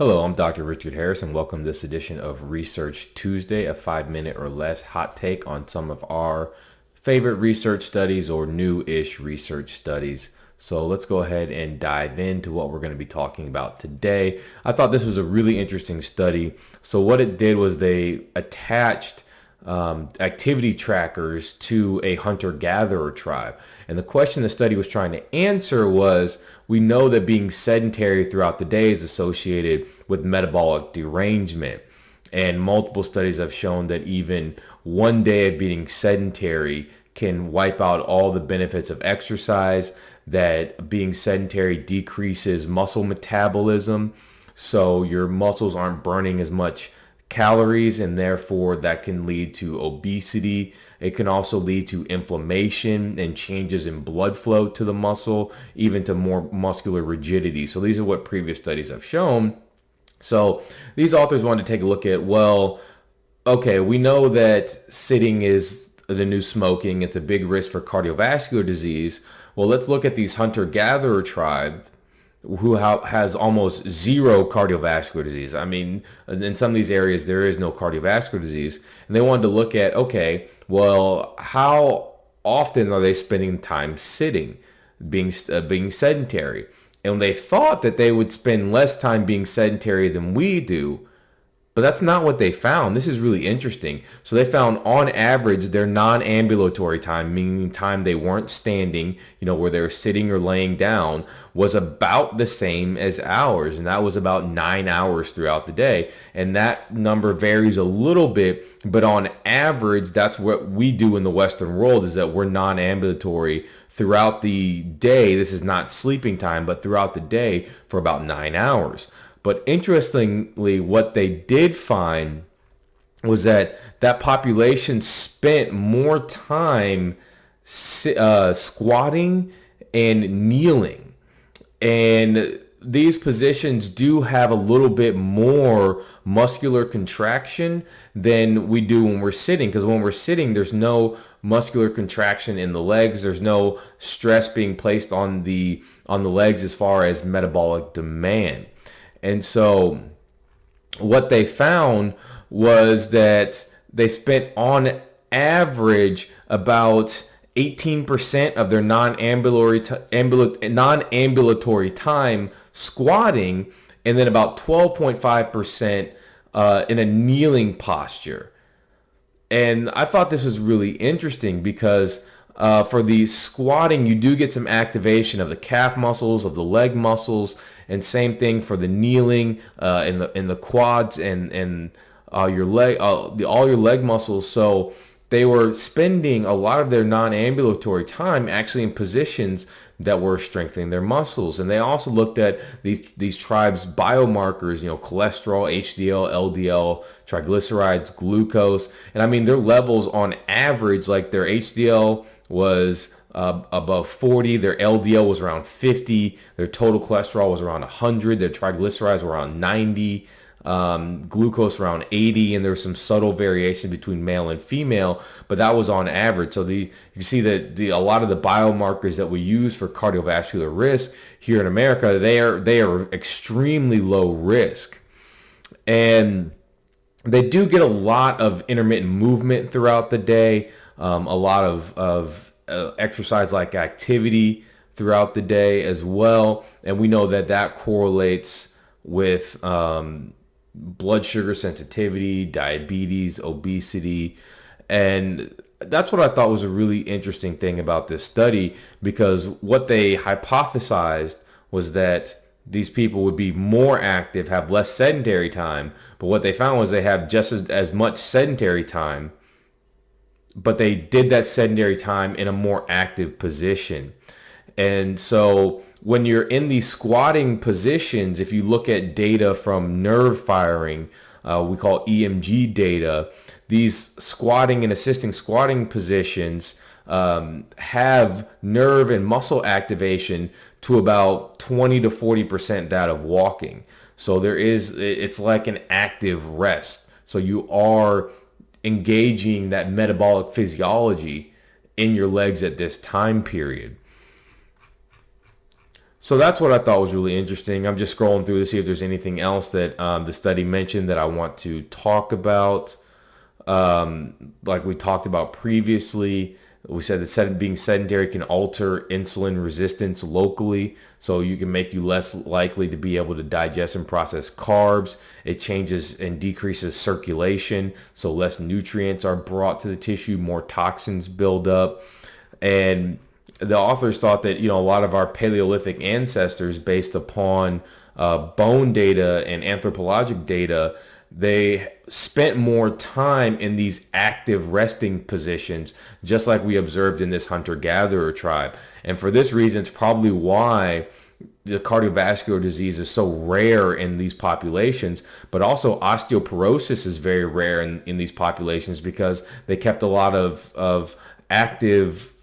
Hello, I'm Dr. Richard Harris, and welcome to this edition of Research Tuesday, a 5-minute or less hot take on some of our favorite research studies or new-ish research studies. So let's go ahead and dive into what we're going to be talking about today. I thought this was a really interesting study. So what it did was they attached activity trackers to a hunter-gatherer tribe. And the question the study was trying to answer was, we know that being sedentary throughout the day is associated with metabolic derangement. And multiple studies have shown that even one day of being sedentary can wipe out all the benefits of exercise, that being sedentary decreases muscle metabolism. So your muscles aren't burning as much calories, and therefore that can lead to obesity. It can also lead to inflammation and changes in blood flow to the muscle, even to more muscular rigidity. So these are what previous studies have shown. So these authors wanted to take a look at, well, okay, we know that sitting is the new smoking. It's a big risk for cardiovascular disease. Well, let's look at these hunter-gatherer tribes who has almost zero cardiovascular disease. I mean, in some of these areas, there is no cardiovascular disease. And they wanted to look at, okay, well, how often are they spending time sitting, being sedentary? And they thought that they would spend less time being sedentary than we do. But that's not what they found. This is really interesting. So they found on average their non-ambulatory time, meaning time they weren't standing, where they were sitting or laying down, was about the same as ours. And that was about 9 hours throughout the day. And that number varies a little bit, but on average, that's what we do in the Western world, is that we're non-ambulatory throughout the day. This is not sleeping time, but throughout the day for about 9 hours. But interestingly, what they did find was that population spent more time squatting and kneeling. And these positions do have a little bit more muscular contraction than we do when we're sitting. Because when we're sitting, there's no muscular contraction in the legs. There's no stress being placed on the legs as far as metabolic demand. And so what they found was that they spent on average about 18% of their non-ambulatory time squatting, and then about 12.5% in a kneeling posture. And I thought this was really interesting because for the squatting, you do get some activation of the calf muscles, of the leg muscles, and same thing for the kneeling in the quads and your leg, all your leg muscles. So they were spending a lot of their non-ambulatory time actually in positions that were strengthening their muscles. And they also looked at these tribes' biomarkers, cholesterol, HDL, LDL, triglycerides, glucose. And I mean, their levels on average, like their HDL was above 40, their LDL was around 50, their total cholesterol was around 100, their triglycerides were around 90, glucose around 80, and there's some subtle variation between male and female, but that was on average. So you see that a lot of the biomarkers that we use for cardiovascular risk here in America, they are extremely low risk. And they do get a lot of intermittent movement throughout the day, a lot of exercise-like activity throughout the day as well. And we know that correlates with blood sugar sensitivity, diabetes, obesity. And that's what I thought was a really interesting thing about this study, because what they hypothesized was that these people would be more active, have less sedentary time. But what they found was they have just as much sedentary time, but they did that sedentary time in a more active position. And so when you're in these squatting positions, if you look at data from nerve firing, we call EMG data, these squatting and assisting squatting positions have nerve and muscle activation to about 20 to 40% that of walking. So it's like an active rest. So you are engaging that metabolic physiology in your legs at this time period. So that's what I thought was really interesting. I'm just scrolling through to see if there's anything else that the study mentioned that I want to talk about. Like we talked about previously, we said that being sedentary can alter insulin resistance locally, so you can make you less likely to be able to digest and process carbs. It changes and decreases circulation, so less nutrients are brought to the tissue, more toxins build up. And the authors thought that, a lot of our Paleolithic ancestors, based upon bone data and anthropologic data, they spent more time in these active resting positions, just like we observed in this hunter-gatherer tribe. And for this reason, it's probably why the cardiovascular disease is so rare in these populations, but also osteoporosis is very rare in these populations, because they kept a lot of active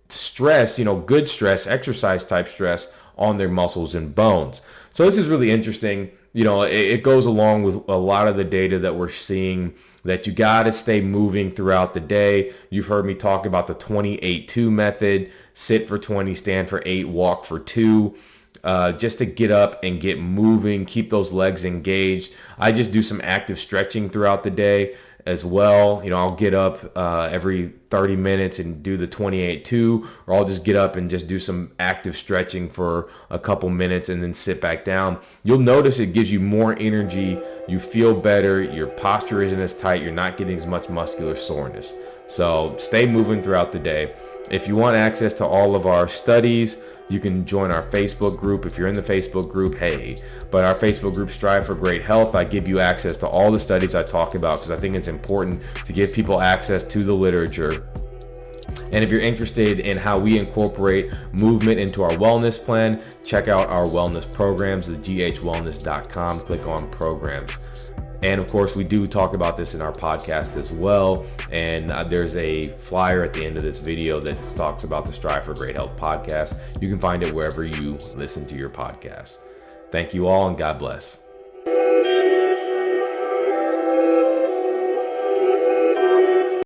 stress, good stress, exercise type stress on their muscles and bones. So this is really interesting. It goes along with a lot of the data that we're seeing, that you got to stay moving throughout the day. You've heard me talk about the 28-2 method: sit for 20, stand for 8, walk for 2. Just to get up and get moving, keep those legs engaged. I just do some active stretching throughout the day as well. I'll get up every 30 minutes and do the 28-2, or I'll just get up and just do some active stretching for a couple minutes and then sit back down. You'll notice it gives you more energy. You feel better. Your posture isn't as tight. You're not getting as much muscular soreness. So stay moving throughout the day. If you want access to all of our studies, you can join our Facebook group. If you're in the Facebook group, hey. But our Facebook group, Strive for Great Health, I give you access to all the studies I talk about, because I think it's important to give people access to the literature. And if you're interested in how we incorporate movement into our wellness plan, check out our wellness programs, theghwellness.com. Click on programs. And of course, we do talk about this in our podcast as well. And there's a flyer at the end of this video that talks about the Strive for Great Health podcast. You can find it wherever you listen to your podcast. Thank you all, and God bless.